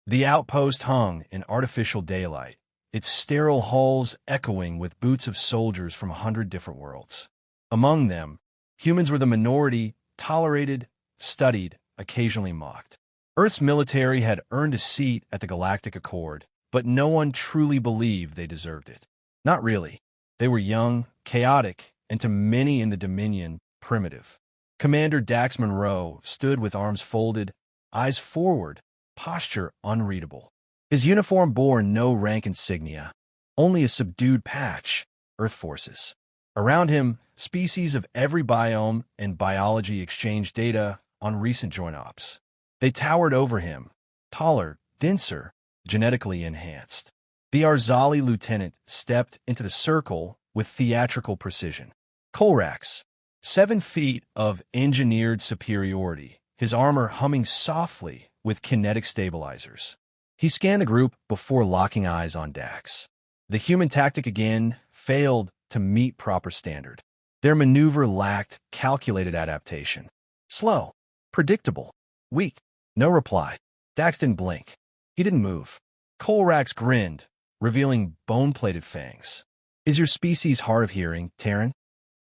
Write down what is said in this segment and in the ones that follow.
The outpost hung in artificial daylight, its sterile halls echoing with boots of soldiers from 100 different worlds. Among them, humans were the minority, tolerated, studied, occasionally mocked. Earth's military had earned a seat at the Galactic Accord, but no one truly believed they deserved it. Not really. They were young, chaotic, and to many in the Dominion, primitive. Commander Dax Monroe stood with arms folded, eyes forward, posture unreadable. His uniform bore no rank insignia, only a subdued patch, Earth Forces. Around him, species of every biome and biology exchanged data on recent joint ops. They towered over him, taller, denser, genetically enhanced. The Arzali lieutenant stepped into the circle with theatrical precision. Colrax, 7 feet of engineered superiority, his armor humming softly with kinetic stabilizers. He scanned the group before locking eyes on Dax. The human tactic again failed to meet proper standard. Their maneuver lacked calculated adaptation. Slow, predictable, weak. No reply. Dax didn't blink. He didn't move. Colrax grinned, revealing bone-plated fangs. "Is your species hard of hearing, Terran?"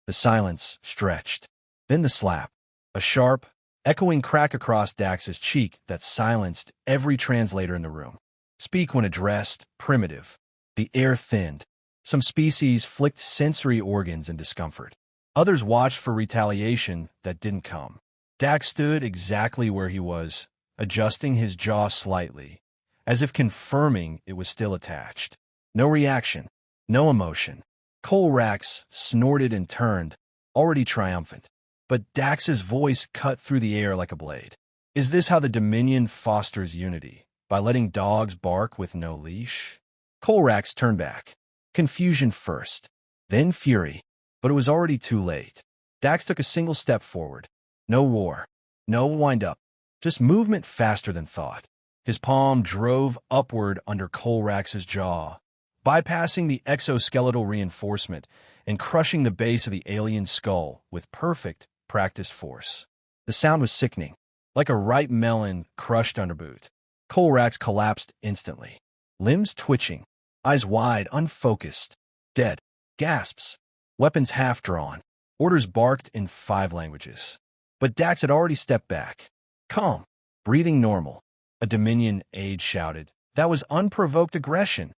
The silence stretched. Then the slap. A sharp, echoing crack across Dax's cheek that silenced every translator in the room. Speak when addressed, primitive. The air thinned. Some species flicked sensory organs in discomfort. Others watched for retaliation that didn't come. Dax stood exactly where he was, adjusting his jaw slightly, as if confirming it was still attached. No reaction, no emotion. Colrax snorted and turned, already triumphant. But Dax's voice cut through the air like a blade. "Is this how the Dominion fosters unity? By letting dogs bark with no leash?" Colrax turned back. Confusion first, then fury. But it was already too late. Dax took a single step forward. No war, no wind-up, just movement faster than thought. His palm drove upward under Colrax's jaw, bypassing the exoskeletal reinforcement and crushing the base of the alien skull with perfect, practiced force. The sound was sickening, like a ripe melon crushed under boot. Colrax collapsed instantly, limbs twitching, eyes wide, unfocused, dead, gasps, weapons half-drawn, orders barked in 5 languages. But Dax had already stepped back. Calm, breathing normal. A Dominion aide shouted. That was unprovoked aggression.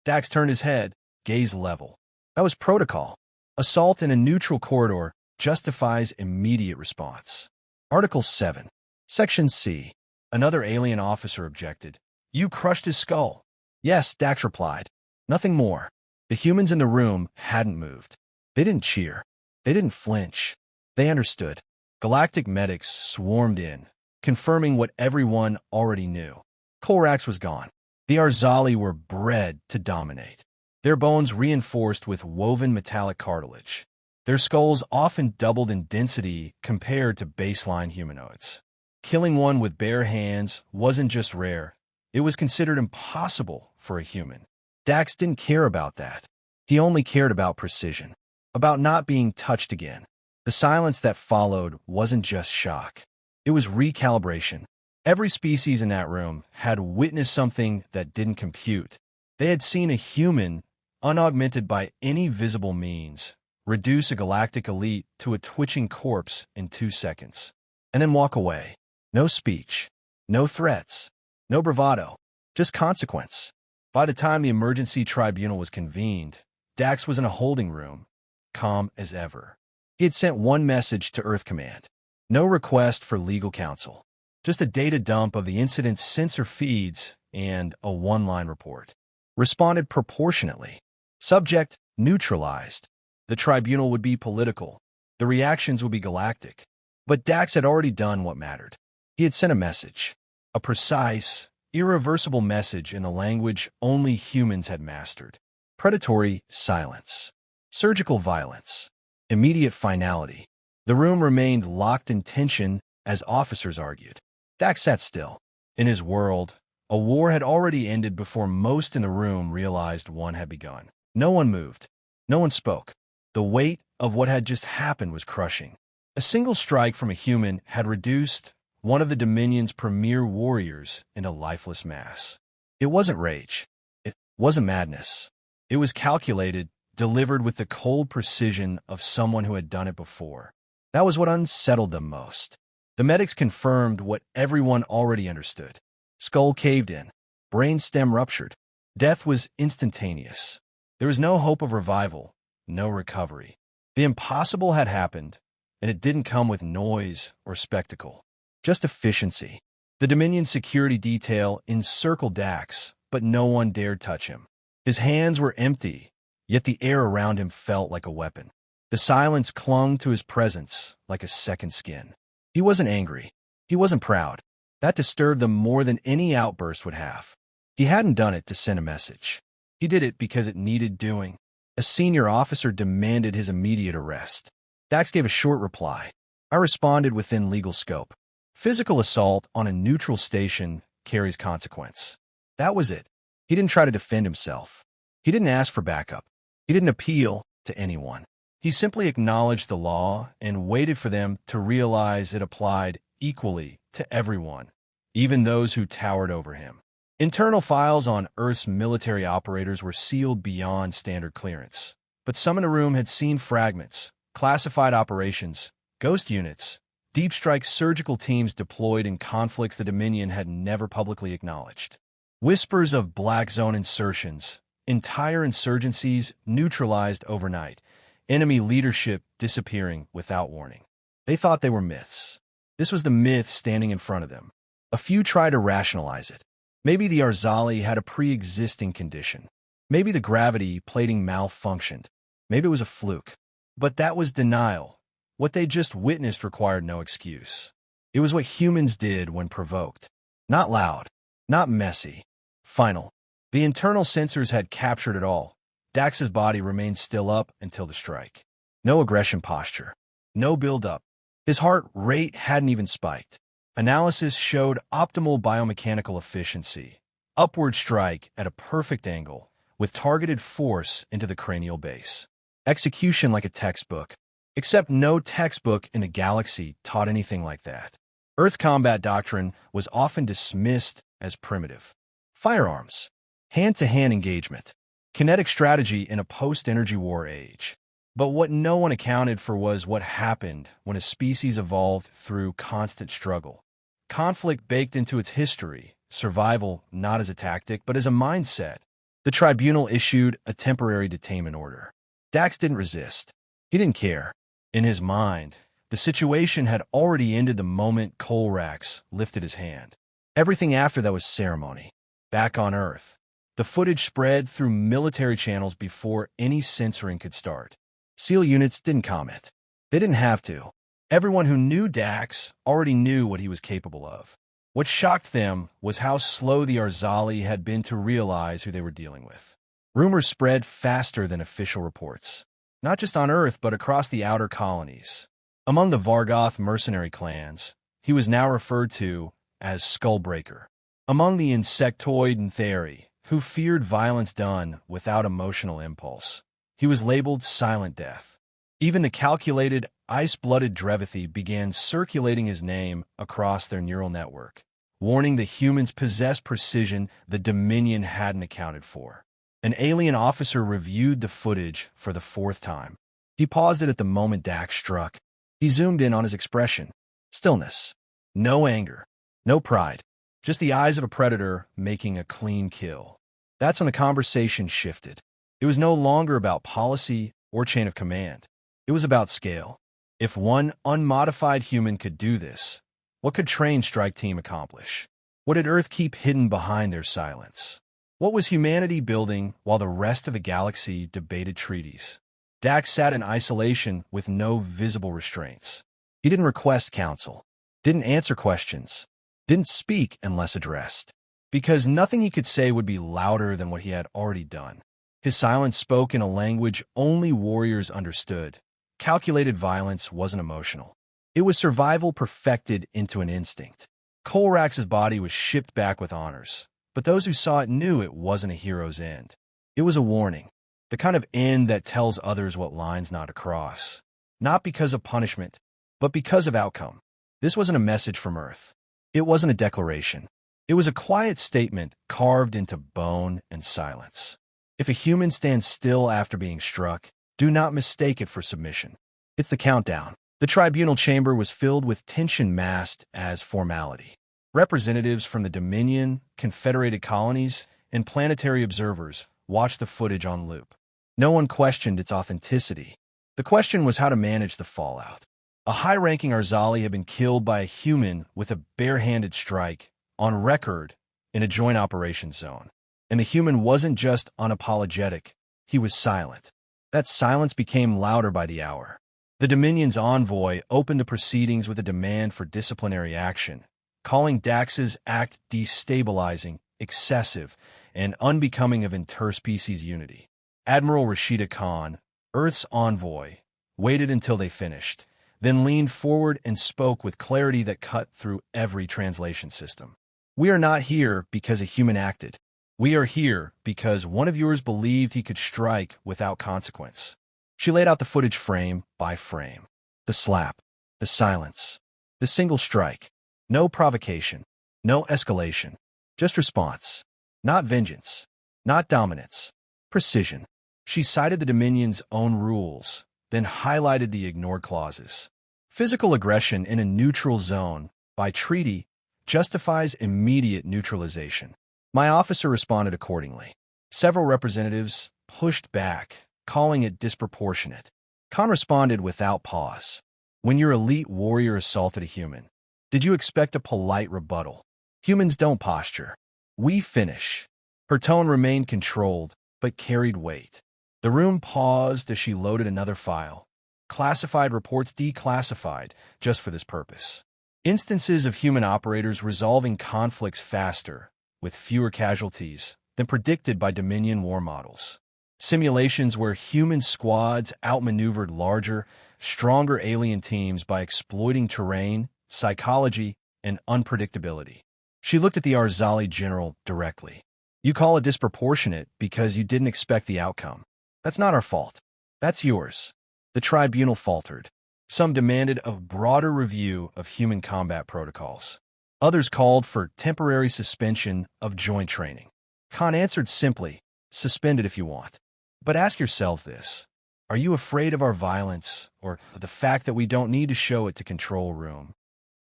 Dax turned his head, gaze level. That was protocol. Assault in a neutral corridor justifies immediate response. Article 7. Section C. Another alien officer objected. "You crushed his skull." "Yes," Dax replied. Nothing more. The humans in the room hadn't moved. They didn't cheer. They didn't flinch. They understood. Galactic medics swarmed in, confirming what everyone already knew. Colrax was gone. The Arzali were bred to dominate. Their bones reinforced with woven metallic cartilage. Their skulls often doubled in density compared to baseline humanoids. Killing one with bare hands wasn't just rare. It was considered impossible for a human. Dax didn't care about that. He only cared about precision, about not being touched again. The silence that followed wasn't just shock. It was recalibration. Every species in that room had witnessed something that didn't compute. They had seen a human, unaugmented by any visible means, reduce a galactic elite to a twitching corpse in 2 seconds, and then walk away. No speech, no threats, no bravado, just consequence. By the time the emergency tribunal was convened, Dax was in a holding room, calm as ever. He had sent one message to Earth Command. No request for legal counsel. Just a data dump of the incident's sensor feeds and a 1-line report. Responded proportionately. Subject neutralized. The tribunal would be political. The reactions would be galactic. But Dax had already done what mattered. He had sent a message. A precise, irreversible message in the language only humans had mastered. Predatory silence. Surgical violence. Immediate finality. The room remained locked in tension as officers argued. Dax sat still. In his world, a war had already ended before most in the room realized one had begun. No one moved. No one spoke. The weight of what had just happened was crushing. A single strike from a human had reduced one of the Dominion's premier warriors, into lifeless mass. It wasn't rage. It wasn't madness. It was calculated, delivered with the cold precision of someone who had done it before. That was what unsettled them most. The medics confirmed what everyone already understood. Skull caved in. Brainstem ruptured. Death was instantaneous. There was no hope of revival, no recovery. The impossible had happened, and it didn't come with noise or spectacle. Just efficiency. The Dominion security detail encircled Dax, but no one dared touch him. His hands were empty, yet the air around him felt like a weapon. The silence clung to his presence like a second skin. He wasn't angry. He wasn't proud. That disturbed them more than any outburst would have. He hadn't done it to send a message. He did it because it needed doing. A senior officer demanded his immediate arrest. Dax gave a short reply. I responded within legal scope. Physical assault on a neutral station carries consequence. That was it. He didn't try to defend himself. He didn't ask for backup. He didn't appeal to anyone. He simply acknowledged the law and waited for them to realize it applied equally to everyone, even those who towered over him. Internal files on Earth's military operators were sealed beyond standard clearance, but some in the room had seen fragments, classified operations, ghost units, deep strike surgical teams deployed in conflicts the Dominion had never publicly acknowledged. Whispers of black zone insertions, entire insurgencies neutralized overnight, enemy leadership disappearing without warning. They thought they were myths. This was the myth standing in front of them. A few tried to rationalize it. Maybe the Arzali had a pre-existing condition. Maybe the gravity plating malfunctioned. Maybe it was a fluke. But that was denial. What they just witnessed required no excuse. It was what humans did when provoked. Not loud. Not messy. Final. The internal sensors had captured it all. Dax's body remained still up until the strike. No aggression posture. No build-up. His heart rate hadn't even spiked. Analysis showed optimal biomechanical efficiency. Upward strike at a perfect angle, with targeted force into the cranial base. Execution like a textbook. Except no textbook in the galaxy taught anything like that. Earth combat doctrine was often dismissed as primitive. Firearms. Hand-to-hand engagement. Kinetic strategy in a post-energy war age. But what no one accounted for was what happened when a species evolved through constant struggle. Conflict baked into its history, survival not as a tactic but as a mindset. The tribunal issued a temporary detainment order. Dax didn't resist. He didn't care. In his mind, the situation had already ended the moment Colrax lifted his hand. Everything after that was ceremony. Back on Earth, the footage spread through military channels before any censoring could start. SEAL units didn't comment. They didn't have to. Everyone who knew Dax already knew what he was capable of. What shocked them was how slow the Arzali had been to realize who they were dealing with. Rumors spread faster than official reports. Not just on Earth, but across the outer colonies. Among the Vargoth mercenary clans, he was now referred to as Skullbreaker. Among the insectoid and Theri, who feared violence done without emotional impulse, he was labeled Silent Death. Even the calculated, ice-blooded Drevithi began circulating his name across their neural network, warning the humans possessed precision the Dominion hadn't accounted for. An alien officer reviewed the footage for the fourth time. He paused it at the moment Dax struck. He zoomed in on his expression. Stillness. No anger. No pride. Just the eyes of a predator making a clean kill. That's when the conversation shifted. It was no longer about policy or chain of command. It was about scale. If one unmodified human could do this, what could trained strike team accomplish? What did Earth keep hidden behind their silence? What was humanity building while the rest of the galaxy debated treaties? Dax sat in isolation with no visible restraints. He didn't request counsel, didn't answer questions, didn't speak unless addressed, because nothing he could say would be louder than what he had already done. His silence spoke in a language only warriors understood. Calculated violence wasn't emotional. It was survival perfected into an instinct. Colrax's body was shipped back with honors, but those who saw it knew it wasn't a hero's end. It was a warning, the kind of end that tells others what lines not to cross. Not because of punishment, but because of outcome. This wasn't a message from Earth. It wasn't a declaration. It was a quiet statement carved into bone and silence. If a human stands still after being struck, do not mistake it for submission. It's the countdown. The tribunal chamber was filled with tension masked as formality. Representatives from the Dominion, Confederated Colonies, and planetary observers watched the footage on loop. No one questioned its authenticity. The question was how to manage the fallout. A high-ranking Arzali had been killed by a human with a bare-handed strike on record in a joint operations zone. And the human wasn't just unapologetic, he was silent. That silence became louder by the hour. The Dominion's envoy opened the proceedings with a demand for disciplinary action, calling Dax's act destabilizing, excessive, and unbecoming of interspecies unity. Admiral Rashida Khan, Earth's envoy, waited until they finished, then leaned forward and spoke with clarity that cut through every translation system. We are not here because a human acted. We are here because one of yours believed he could strike without consequence. She laid out the footage frame by frame. The slap, the silence, the single strike. No provocation, no escalation, just response. Not vengeance, not dominance, precision. She cited the Dominion's own rules, then highlighted the ignored clauses. Physical aggression in a neutral zone, by treaty, justifies immediate neutralization. My officer responded accordingly. Several representatives pushed back, calling it disproportionate. Khan responded without pause. When your elite warrior assaulted a human, did you expect a polite rebuttal? Humans don't posture. We finish. Her tone remained controlled, but carried weight. The room paused as she loaded another file. Classified reports declassified just for this purpose. Instances of human operators resolving conflicts faster, with fewer casualties, than predicted by Dominion war models. Simulations where human squads outmaneuvered larger, stronger alien teams by exploiting terrain, psychology, and unpredictability. She looked at the Arzali general directly. You call it disproportionate because you didn't expect the outcome. That's not our fault. That's yours. The tribunal faltered. Some demanded a broader review of human combat protocols. Others called for temporary suspension of joint training. Khan answered simply, suspend it if you want. But ask yourself this. Are you afraid of our violence or the fact that we don't need to show it to control room?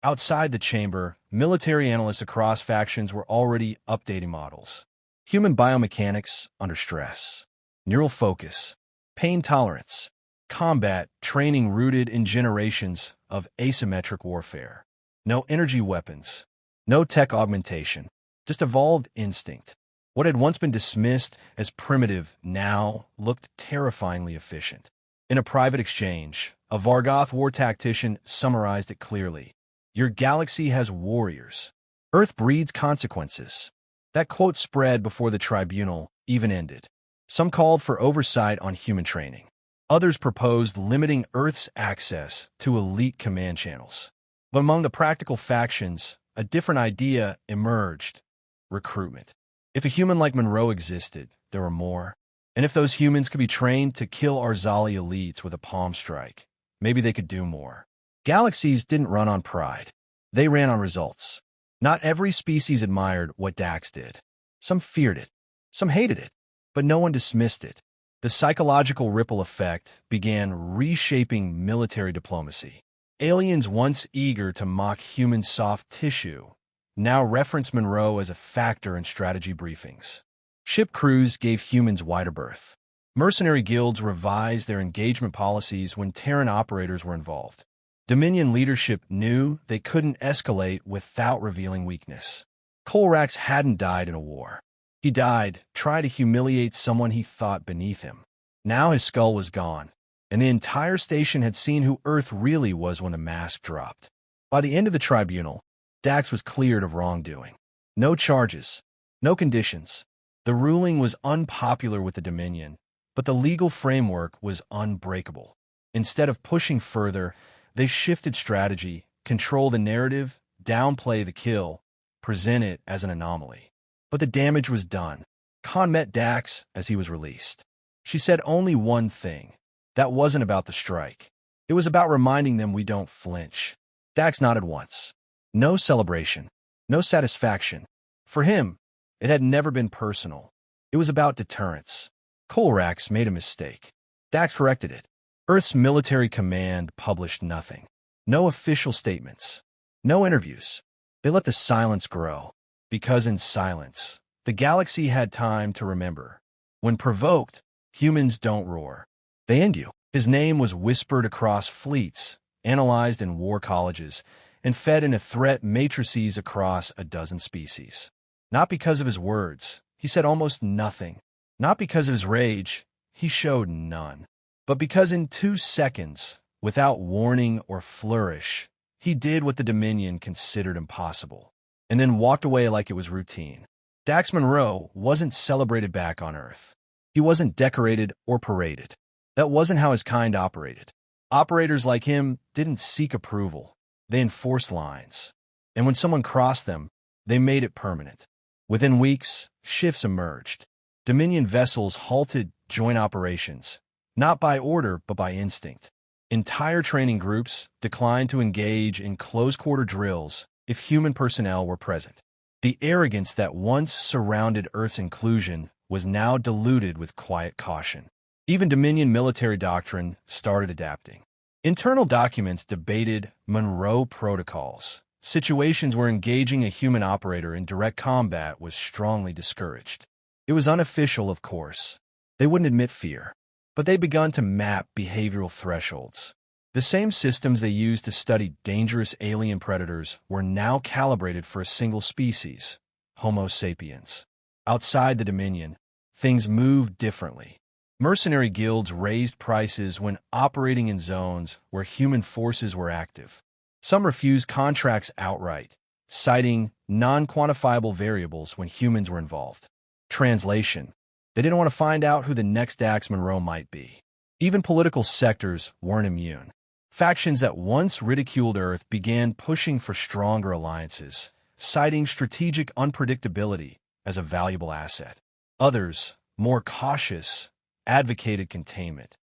Outside the chamber, military analysts across factions were already updating models. Human biomechanics under stress, neural focus, pain tolerance, combat training rooted in generations of asymmetric warfare. No energy weapons, no tech augmentation, just evolved instinct. What had once been dismissed as primitive now looked terrifyingly efficient. In a private exchange, a Vargoth war tactician summarized it clearly. Your galaxy has warriors. Earth breeds consequences. That quote spread before the tribunal even ended. Some called for oversight on human training. Others proposed limiting Earth's access to elite command channels. But among the practical factions, a different idea emerged: recruitment. If a human like Monroe existed, there were more. And if those humans could be trained to kill Arzali elites with a palm strike, maybe they could do more. Galaxies didn't run on pride. They ran on results. Not every species admired what Dax did. Some feared it. Some hated it. But no one dismissed it. The psychological ripple effect began reshaping military diplomacy. Aliens once eager to mock human soft tissue now reference Monroe as a factor in strategy briefings. Ship crews gave humans wider berth. Mercenary guilds revised their engagement policies when Terran operators were involved. Dominion leadership knew they couldn't escalate without revealing weakness. Colrax hadn't died in a war. He died trying to humiliate someone he thought beneath him. Now his skull was gone, and the entire station had seen who Earth really was when the mask dropped. By the end of the tribunal, Dax was cleared of wrongdoing. No charges, no conditions. The ruling was unpopular with the Dominion, but the legal framework was unbreakable. Instead of pushing further, they shifted strategy, control the narrative, downplay the kill, present it as an anomaly. But the damage was done. Khan met Dax as he was released. She said only one thing. That wasn't about the strike. It was about reminding them we don't flinch. Dax nodded once. No celebration. No satisfaction. For him, it had never been personal. It was about deterrence. Colrax made a mistake. Dax corrected it. Earth's military command published nothing. No official statements. No interviews. They let the silence grow. Because in silence, the galaxy had time to remember. When provoked, humans don't roar. They end you. His name was whispered across fleets, analyzed in war colleges, and fed into threat matrices across a dozen species. Not because of his words, he said almost nothing. Not because of his rage, he showed none. But because in 2 seconds, without warning or flourish, he did what the Dominion considered impossible, and then walked away like it was routine. Dax Monroe wasn't celebrated back on Earth. He wasn't decorated or paraded. That wasn't how his kind operated. Operators like him didn't seek approval. They enforced lines. And when someone crossed them, they made it permanent. Within weeks, shifts emerged. Dominion vessels halted joint operations, not by order but by instinct. Entire training groups declined to engage in close-quarter drills if human personnel were present. The arrogance that once surrounded Earth's inclusion was now diluted with quiet caution. Even Dominion military doctrine started adapting. Internal documents debated Monroe protocols, situations where engaging a human operator in direct combat was strongly discouraged. It was unofficial, of course. They wouldn't admit fear, but they'd begun to map behavioral thresholds. The same systems they used to study dangerous alien predators were now calibrated for a single species, Homo sapiens. Outside the Dominion, things moved differently. Mercenary guilds raised prices when operating in zones where human forces were active. Some refused contracts outright, citing non-quantifiable variables when humans were involved. Translation: they didn't want to find out who the next Dax Monroe might be. Even political sectors weren't immune. Factions that once ridiculed Earth began pushing for stronger alliances, citing strategic unpredictability as a valuable asset. Others, more cautious, advocated containment,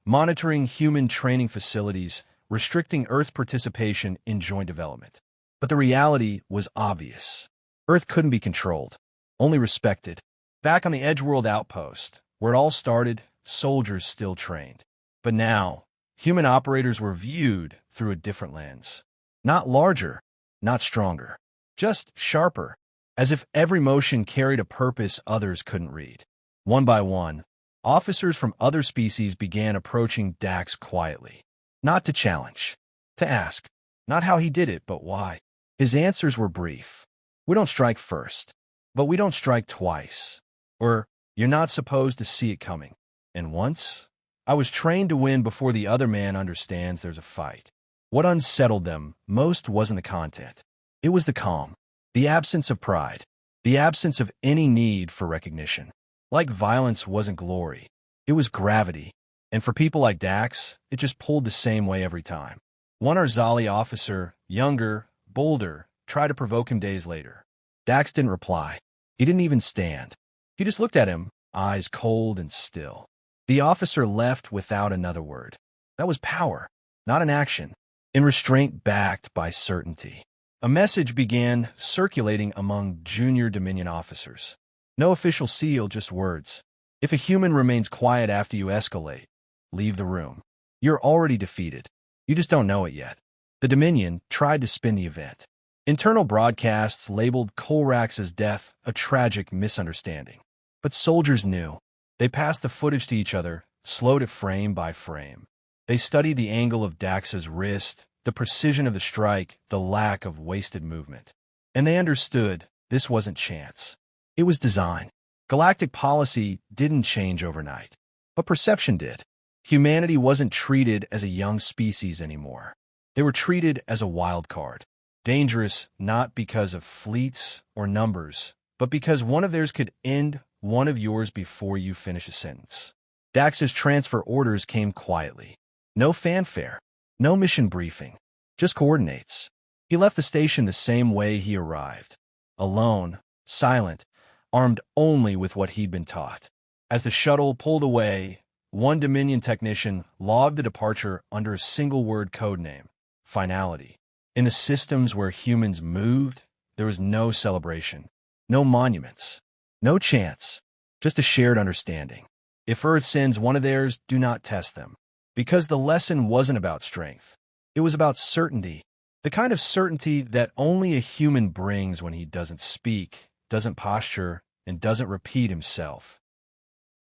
monitoring human training facilities, restricting Earth participation in joint development. But the reality was obvious. Earth couldn't be controlled, only respected. Back on the Edgeworld outpost, where it all started, soldiers still trained. But now, human operators were viewed through a different lens. Not larger, not stronger, just sharper, as if every motion carried a purpose others couldn't read. One by one, officers from other species began approaching Dax quietly. Not to challenge, to ask. Not how he did it, but why. His answers were brief. We don't strike first, but we don't strike twice. Or, you're not supposed to see it coming. And once, I was trained to win before the other man understands there's a fight. What unsettled them most wasn't the content. It was the calm, the absence of pride, the absence of any need for recognition. Like violence wasn't glory. It was gravity. And for people like Dax, it just pulled the same way every time. One Arzali officer, younger, bolder, tried to provoke him days later. Dax didn't reply. He didn't even stand. He just looked at him, eyes cold and still. The officer left without another word. That was power, not an action, in restraint backed by certainty. A message began circulating among junior Dominion officers. No official seal, just words. If a human remains quiet after you escalate, leave the room. You're already defeated. You just don't know it yet. The Dominion tried to spin the event. Internal broadcasts labeled Colrax's death a tragic misunderstanding. But soldiers knew. They passed the footage to each other, slowed it frame by frame. They studied the angle of Dax's wrist, the precision of the strike, the lack of wasted movement. And they understood this wasn't chance. It was design. Galactic policy didn't change overnight, but perception did. Humanity wasn't treated as a young species anymore. They were treated as a wild card. Dangerous not because of fleets or numbers, but because one of theirs could end one of yours before you finish a sentence. Dax's transfer orders came quietly. No fanfare, no mission briefing, just coordinates. He left the station the same way he arrived. Alone, silent, armed only with what he'd been taught. As the shuttle pulled away, one Dominion technician logged the departure under a single-word codename: finality. In the systems where humans moved, there was no celebration, no monuments, no chance, just a shared understanding. If Earth sends one of theirs, do not test them. Because the lesson wasn't about strength. It was about certainty. The kind of certainty that only a human brings when he doesn't speak, doesn't posture, and doesn't repeat himself.